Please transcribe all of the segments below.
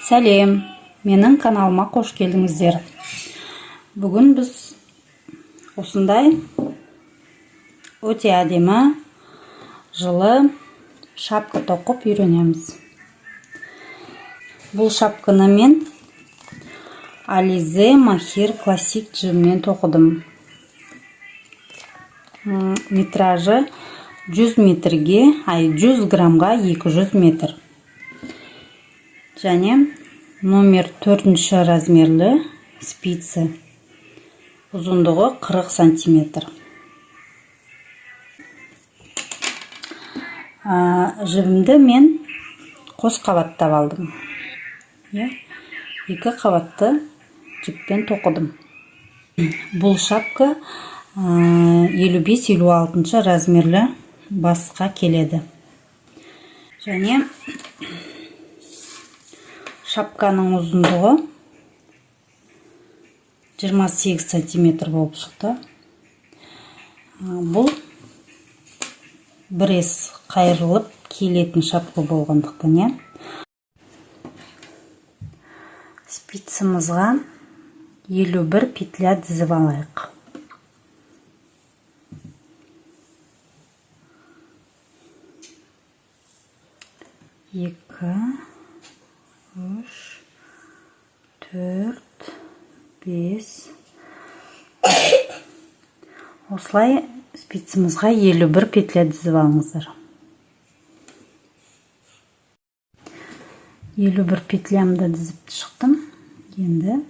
Сәлем, менің каналыма қош келдіңіздер. Бүгін біз осындай өте әдемі жылы шапка тоқып үйренеміз. Бұл шапканы мен Alize Mahir классик жібімен тоқыдым. Метражы 100 метрге, 100 грамға 200 метр. Және номер 4 размерлі спицы. Ұзындығы 40 сантиметр. Жібімді мен қос қабаттап алдым. Екі қабатты жіппен тоқыдым. Бұл шапка 55-56 размерлі басқа келеді. Және шапканың ұзындығы 28 сантиметр болып шықты. Бұл бірес қайырылып келетін шапка болғандықтан. Спицымызға 51 петля дізіп алайық. Екі, үш, төрт, бес. Осылай спицымызға 51 петля дізіп алыңыздар. 51 петлямды дізіп шықтым. Енді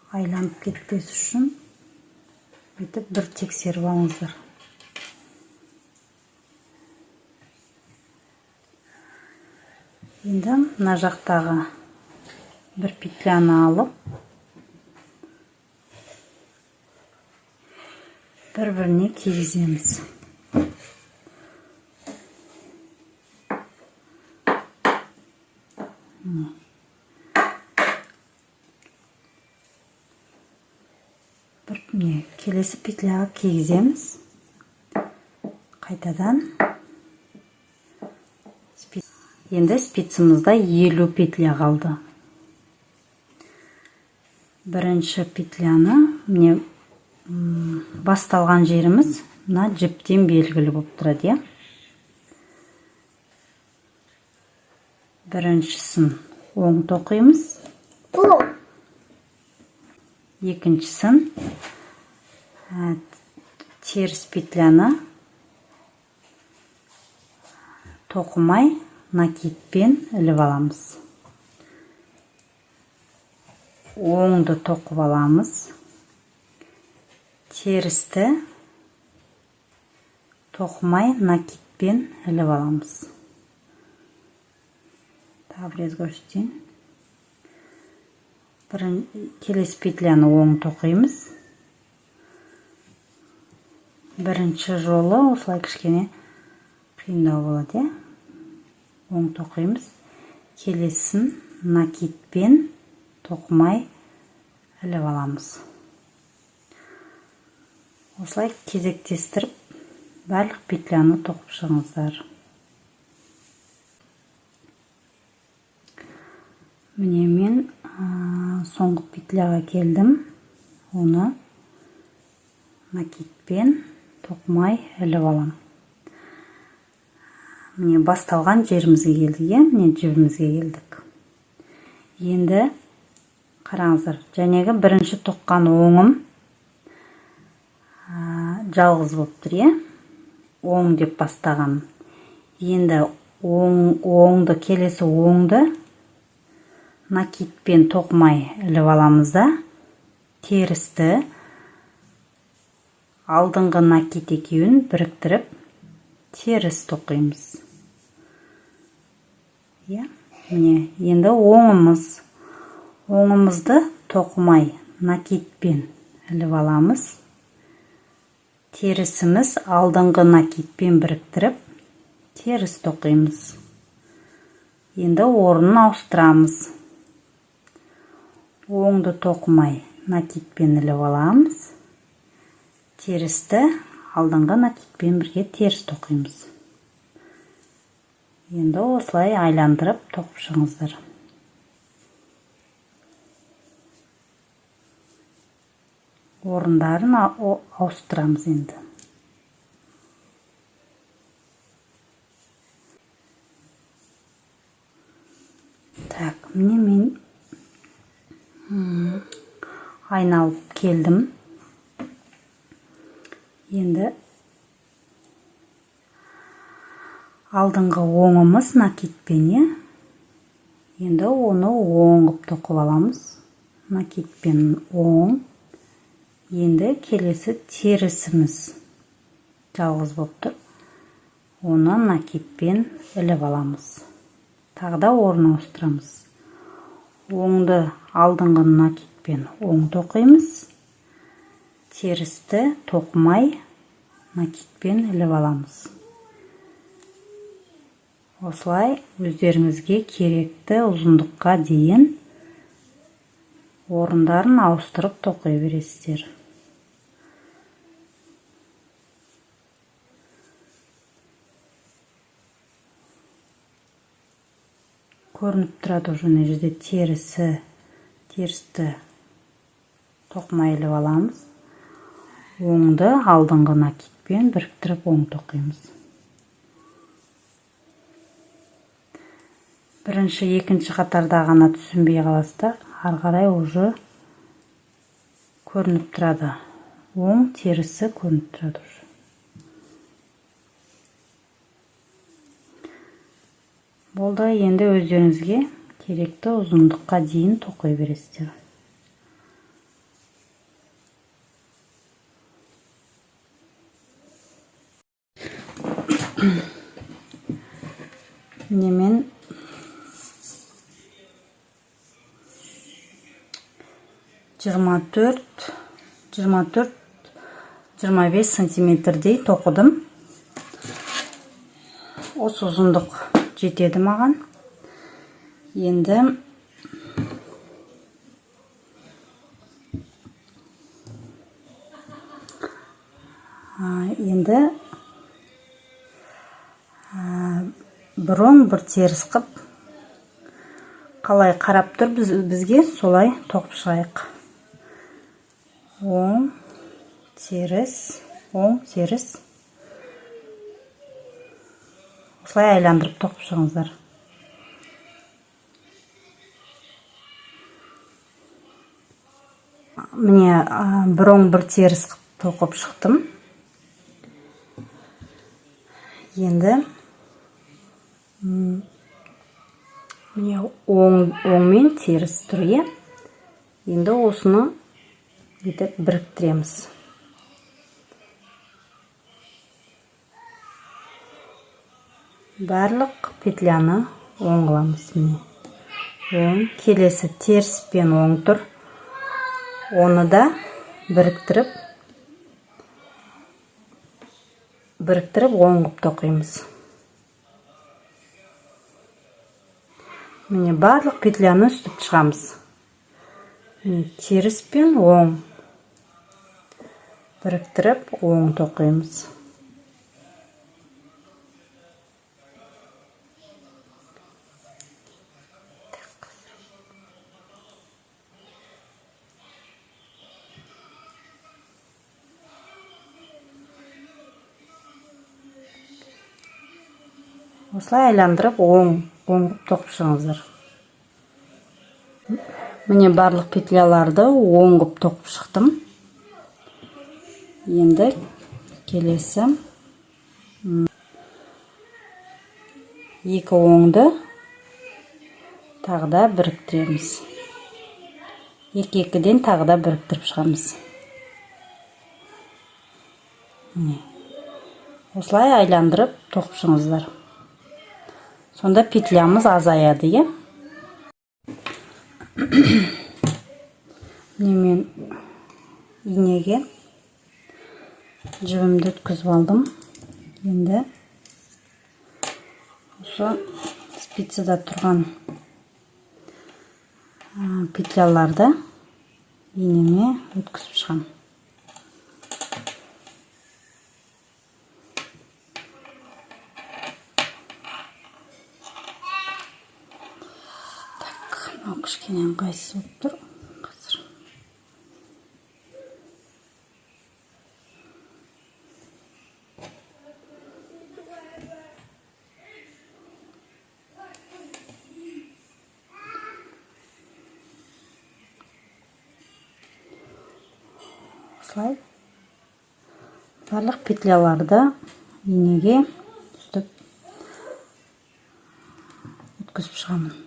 айланып кетпес үшін бүйтіп бір тексеріп алыңыздар. Енді мына жақтағы бір петляны алып бір-біріне кигіземіз. Келесі петляға кигіземіз. Қайтадан. Енді спицымызда 50 петля қалды. Бірінші петляны басталған жеріміз мына жіптен белгілі болып тұрады. Біріншісін оң тоқимыз. Екіншісін теріс петляны тоқымай накидпен іліп аламыз. Оңды тоқып аламыз. Терісті тоқымай накидпен іліп аламыз. Табрез көрсетейін. Келесі петляны оң тоқимыз. Бірінші жолы осылай кішкене қиындау болады. Оң тоқимыз. Келесін накидпен тоқымай іліп аламыз. Осылай кезектестіріп барлық петляны тоқып шығыңыздар. Міне мен соңғы петляға келдім. Оны накидпен тоқымай іліп алам. Міне басталған жерімізге келдік. Міне жібімізге келдік. Енді қараңыздар. Жәнегі бірінші тоққан оңым жалғыз болып тұр. Оң деп бастаған. Енді оңды, келесі оңды накидпен тоқымай іліп аламыз да, терісті алдыңғы накид екеуін біріктіріп теріс тоқимыз. Міне енді оңымызды тоқымай накидпен іліп аламыз. Терісіміз алдыңғы накидпен біріктіріп теріс тоқимыз. Енді орнын ауыстырамыз. Оңды тоқымай накидпен іліп аламыз. Терісті алдыңғы накитпен бірге теріс тоқимыз. Енді осылай айландырып тоқып шығыңыздар. Орындарын ауыстырамыз енді. Так, міне мен айналып келдім. Енді алдыңғы оңымыз накитпен, енді оны оң қып тоқып аламыз. Накитпен оң. Енді келесі терісіміз жалғыз болып тұр. Оны накитпен іліп аламыз. Тағы да орнын ауыстырамыз. Оңды алдыңғы накитпен оң тоқимыз. Терісті тоқымай накитпен іліп аламыз. Осылай өздеріңізге керекті ұзындыққа дейін орындарын ауыстырып тоқи бересіздер. Көрініп тұрады уже мына жерде терісті тоқымай іліп аламыз. Оңды алдыңғы накитпен біріктіріп оң тоқимыз. Бірінші, екінші қатарда ғана түсінбей қаласыздар. Ары қарай уже көрініп тұрады. Оң терісі көрініп тұрады уже. Болды, енді өздеріңізге керекті ұзындыққа дейін тоқи бересіздер. Міне мен 24-25 сантиметрдей тоқыдым. Осы ұзындық жетеді маған. Енді бір оң бір теріс қып, қалай қарап тұр бізге солай тоқып шығайық. Оң, теріс, оң, теріс. Осылай айландырып тоқып шығыңыздар. Міне бір оң бір теріс тоқып шықтым. Енді міне оңмен теріс тұр. Енді осыны етіп біріктіреміз. Барлық петляны оң қыламыз. Оң, келесі теріспен оң тұр. Оны да біріктіріп оң қып тоқимыз. Міне барлық петляны үстіп шығамыз. Теріспен оң біріктіріп оң тоқимыз. Осылай айландырып оң тоқып шығыңыздар. Міне барлық петляларды оң қып тоқып шықтым. Енді келесі екі оңды тағы да біріктіреміз. Екі-екіден тағы да біріктіріп шығамыз. Осылай айландырып тоқып шығыңыздар. Сонда петлямыз азаяды, Мен инеге жібімді өткізіп алдым. Енді осы спицада тұрған петляларды инеме өткізіп шығам. кішкене ыңғайсыз болып тұр қазір. Осылай барлық петляларды инеге үстіп өткізіп шығамын.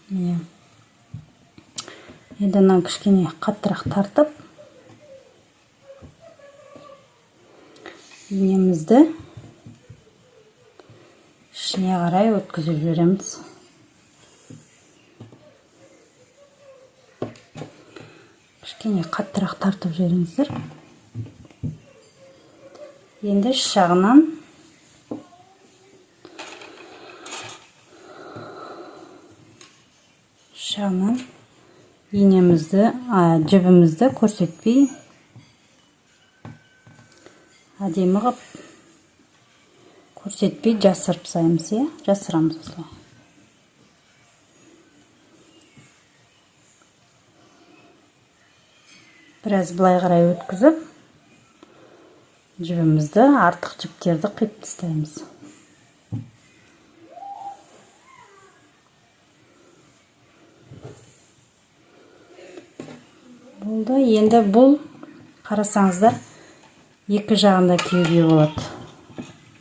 Міне. Енді мына кішкене қаттырақ тартып, инемізді ішіне қарай өткізіп жібереміз. Кішкене қаттырақ тартып жіберіңіздер. Енді іш жағынан инемізді, жібімізді көрсетпей әдемі қып көрсетпей жасырып тастаймыз, жасырамыз осылай. Біраз былай қарай өткізіп, жібімізді, артық жіптерді қиып тастаймыз. Болды. Енді бұл қарасаңыздар екі жағында киюге болады.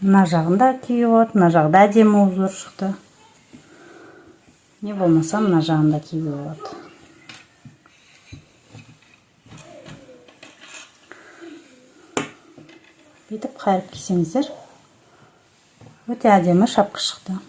Мына жағында киюге болады, мына жағда әдемі узор шықты. Не болмаса мына жағында киюге болады. Бүйтіп қайырып кисеңіздер, өте әдемі шапқа шықты.